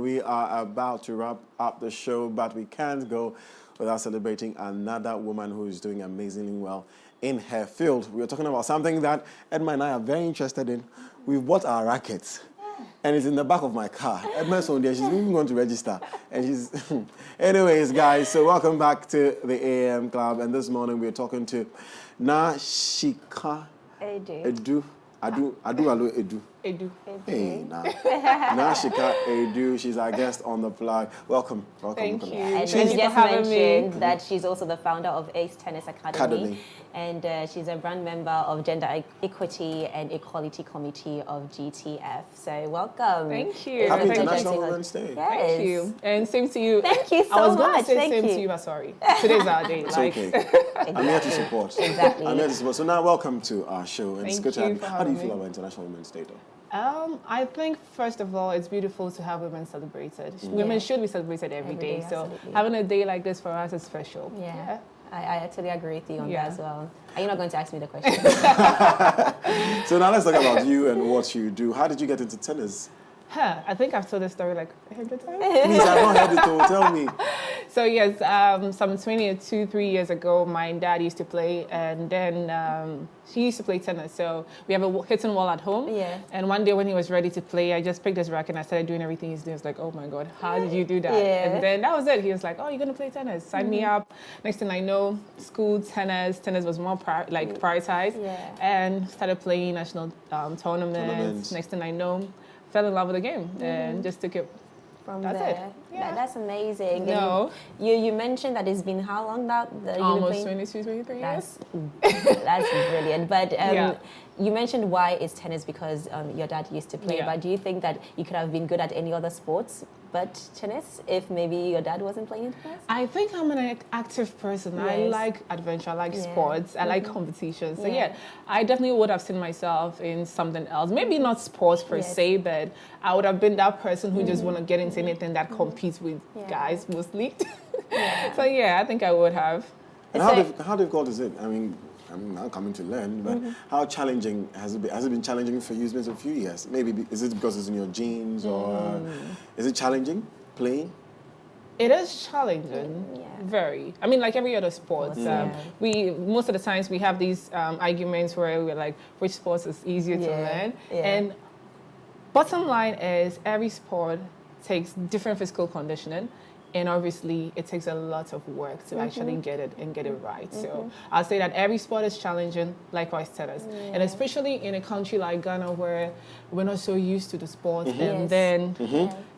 We are about to wrap up the show, but we can't go without celebrating another woman who is doing amazingly well in her field. We are talking about something that Edma and I are very interested in. We've bought our rackets. And it's in the back of my car. Edma's on there. She's even going to register. And she's... Anyways, guys, so welcome back to the AM Club. And this morning we're talking to Naa Shika. Edu. Hey, Naa Shika Edu. She's our guest on the plug. Welcome. Thank you. And Thank she you just for having mentioned me. that she's also the founder of Ace Tennis Academy. And she's a brand member of Gender Equity and Equality Committee of GTF. So welcome. Thank you. Happy Thank International Women's Day. Yes. Thank you. And same to you. Thank you so I was much. going to say Thank same you. to you, but sorry. Today's our day. It's like, okay. I'm here to support. Exactly. I'm here to support. So now welcome to our show. And it's Thank good to you have you. for How do you having feel me. about International Women's Day, though? I think, first of all, it's beautiful to have women celebrated. Women should be celebrated every Every day. day, So absolutely. having a day like this for us is special. Yeah. I totally agree with you on Yeah. that as well. Are you not going to ask me the question? So now let's talk about you and what you do. How did you get into tennis? I think I've told this story like 100 times. Please, I've not heard it all. Tell me. So yes, some 3 years ago, my dad used to play, and then he used to play tennis. So we have a hitting wall at home. Yeah. And one day when he was ready to play, I just picked his racket and I started doing everything he's doing. It's like, oh my God, how did you do that? Yeah. And then that was it. He was like, oh, you're gonna play tennis? Sign me up. Next thing I know, school tennis was more prioritized. Yeah. And started playing national tournaments. Next thing I know, fell in love with the game and just took it. From That's there. it. Yeah. That's amazing. No. And you mentioned that it's been how long now? That you've Almost been 22, 23 years. That's brilliant. But Yeah. you mentioned why it's tennis because your dad used to play. Yeah. But do you think that you could have been good at any other sports but tennis if maybe your dad wasn't playing tennis? I think I'm an active person. I Yes. like adventure, I like Yeah. sports, I like competition. So Yeah. yeah, I definitely would have seen myself in something else. Maybe not sports per Yes. se, but I would have been that person who just want to get into anything that competes with Yeah. guys mostly. Yeah. So yeah, I think I would have. And So- how difficult is it? I mean, I'm now coming to learn, but how challenging has it been? Has it been challenging for you? It's been a few years. Maybe is it because it's in your genes, or is it challenging playing? It is challenging, Yeah. very. I mean, like every other sport. Yeah. We most of the times we have these arguments where we're like, which sports is easier to Yeah. learn? Yeah. And bottom line is, every sport takes different physical conditioning, and obviously it takes a lot of work to actually get it and get it right. So I'll say that every sport is challenging, likewise tennis, and especially in a country like Ghana where we're not so used to the sport, and Yes. then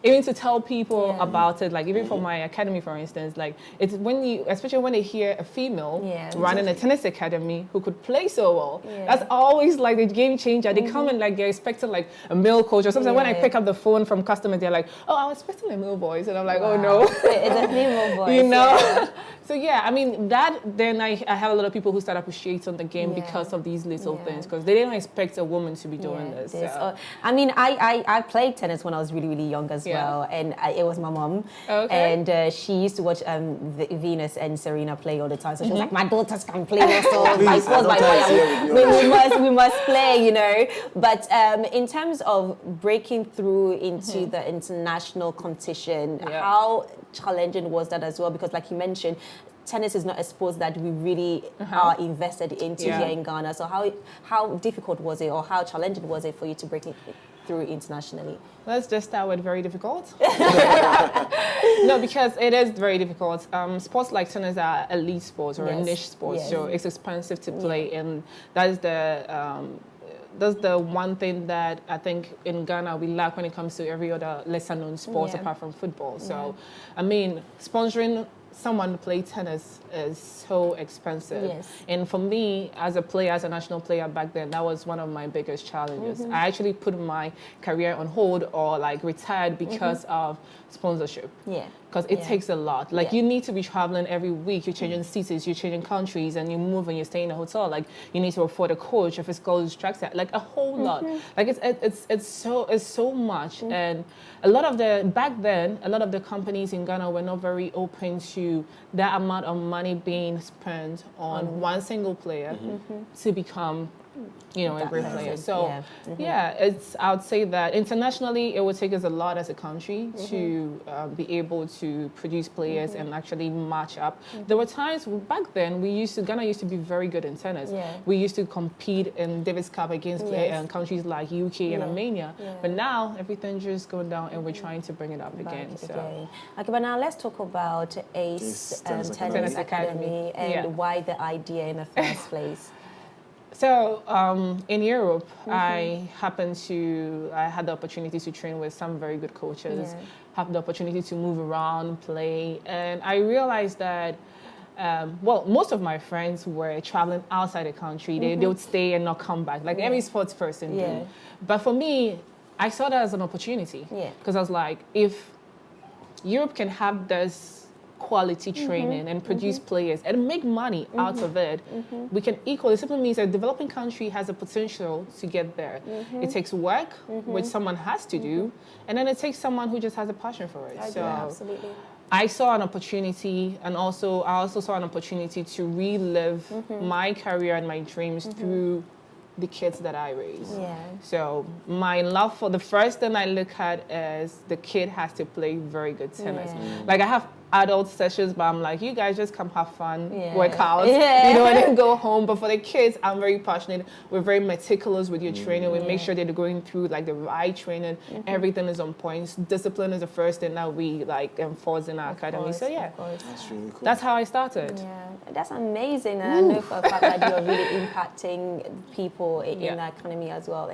even to tell people about it, like even for my academy, for instance, like it's when you, especially when they hear a female Yeah. running a tennis academy who could play so well, Yeah. that's always like the game changer. They come and like they're expecting like a male coach or something. When I Yeah. pick up the phone from customers, they're like, "Oh, I was expecting a male voice," and I'm like, "Oh Wow. no." It's a female voice. You know? Yeah. So yeah, I mean that. Then I have a lot of people who start appreciating the game Yeah. because of these little Yeah. things, because they didn't expect a woman to be doing Yeah, this. this. So. I mean, I played tennis when I was really, really young as Yeah. well. And it was my mom. Okay. And she used to watch Venus and Serena play all the time. So she was like, my daughters can play also. Please, By force, by my daughter is fire. here with you. We must play, you know. But in terms of breaking through into the international competition, Yeah. how challenging was that as well? Because like you mentioned, tennis is not a sport that we really are invested into Yeah. here in Ghana. So how difficult was it, or how challenging was it for you to break it through internationally? Let's just start with very difficult. No, because it is very difficult. Sports like tennis are elite sports or a Yes. niche sport, Yes. so it's expensive to play, and that is that's the one thing that I think in Ghana we lack when it comes to every other lesser known sports Yeah. apart from football. So, I mean, sponsoring someone to play tennis is so expensive. Yes. And for me, as a player, as a national player back then, that was one of my biggest challenges. I actually put my career on hold or like retired because of sponsorship. Yeah. Because it Yeah. takes a lot. Like Yeah. you need to be traveling every week. You're changing cities, you're changing countries, and you move and you stay in a hotel. Like you need to afford a coach, a physical instructor, like a whole lot. Like it's so much. And a lot of the companies in Ghana were not very open to that amount of money being spent on one single player to become you know, a great player. So, yeah. I would say that internationally, it would take us a lot as a country to be able to produce players and actually match up. There were times back then Ghana used to be very good in tennis. Yeah. We used to compete in Davis Cup against countries like UK and Armenia. Yeah. But now everything's just going down, and we're trying to bring it up again. Okay, but now let's talk about Ace Tennis Academy and why the idea in the first place. So in Europe, I had the opportunity to train with some very good coaches, have the opportunity to move around, play, and I realized that, most of my friends were traveling outside the country. They would stay and not come back, like every sports person do. But for me, I saw that as an opportunity because I was like, if Europe can have this quality training and produce players and make money out of it, we can equally. It simply means that a developing country has a potential to get there. It takes work, which someone has to do, and then it takes someone who just has a passion for it. Absolutely. I saw an opportunity, and I also saw an opportunity to relive my career and my dreams through the kids that I raise. Yeah. So my love for the first thing I look at is the kid has to play very good tennis. Like I have adult sessions, but I'm like, you guys just come have fun, work out, you know, and then go home. But for the kids, I'm very passionate. We're very meticulous with your training. We make sure they're going through like the right training. Everything is on points. Discipline is the first thing that we like enforce in our academy. So That's really cool. that's how I started. Yeah, that's amazing. And I know for a fact that you're really impacting people in the academy as well,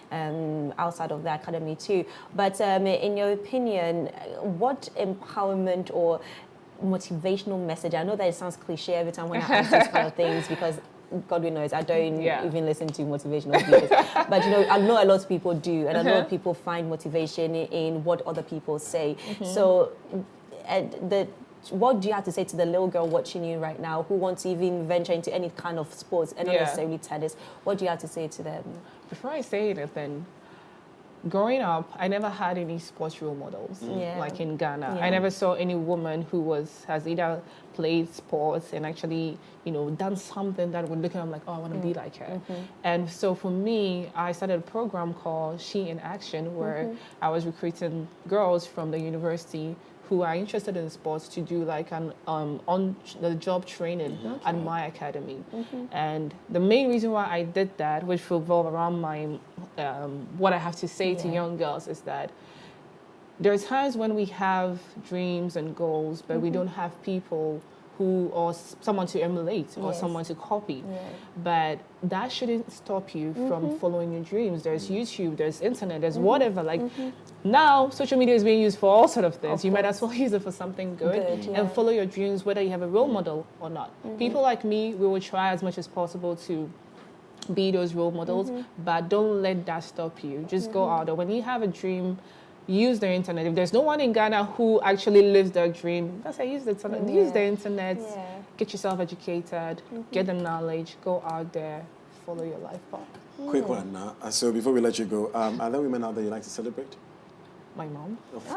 and outside of the academy too. But in your opinion, what empowerment or motivational message? I know that it sounds cliche every time when I ask these kind of things, because God knows I don't even listen to motivational videos. But you know, I know a lot of people do, and a lot of people find motivation in what other people say. So what do you have to say to the little girl watching you right now who wants to even venture into any kind of sports, and not necessarily tennis? What do you have to say to them? Before I say anything, growing up, I never had any sports role models, like in Ghana. I never saw any woman who has either played sports and actually, you know, done something that would look at them like, oh, I want to be like her. And so for me, I started a program called She in Action, where I was recruiting girls from the university who are interested in sports to do like an on-the-job training at my academy. And the main reason why I did that, which revolve around my what I have to say to young girls, is that there are times when we have dreams and goals, but we don't have people or someone to emulate or someone to copy. But that shouldn't stop you from following your dreams. There's YouTube, there's internet, there's whatever. Like now, social media is being used for all sort of things. You might as well use it for something good and follow your dreams, whether you have a role model or not. People like me, we will try as much as possible to be those role models, but don't let that stop you. Just go out there. When you have a dream, use the internet. If there's no one in Ghana who actually lives their dream, that's it. Use the internet. Use the internet. Get yourself educated. Get the knowledge. Go out there. Follow your life path. Quick one now. So before we let you go, are there women out there you like to celebrate? My mom. Of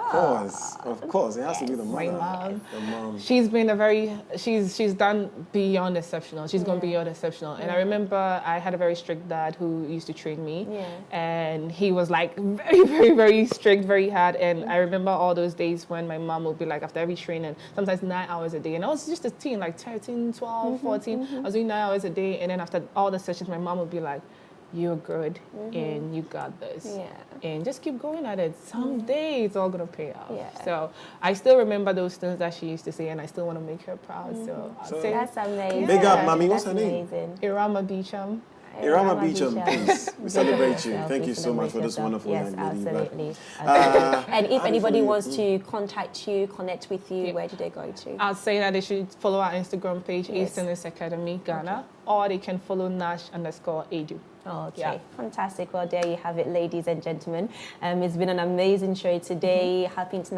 course. It has to be the mother. My mom. The mom. She's been she's done beyond exceptional. She's gone beyond exceptional. And I remember I had a very strict dad who used to train me. And he was like very, very, very strict, very hard. And I remember all those days when my mom would be like, after every training, sometimes 9 hours a day. And I was just a teen, like 13, 12, 14. I was doing 9 hours a day. And then after all the sessions, my mom would be like, you're good and you got this. And just keep going at it. Someday it's all gonna pay off. So I still remember those things that she used to say, and I still want to make her proud. So I'll say that's amazing. Big up, mommy. What's her name? Irama Beecham. Irama Beecham, please. We celebrate you. Thank you so much for this wonderful young lady. Absolutely. And if anybody wants to contact you, connect with you, where do they go to? I'll say that they should follow our Instagram page, Ace Tennis Academy Ghana, or they can follow Nash_Edu. Okay, fantastic. Well, there you have it, ladies and gentlemen. It's been an amazing show today. Happy International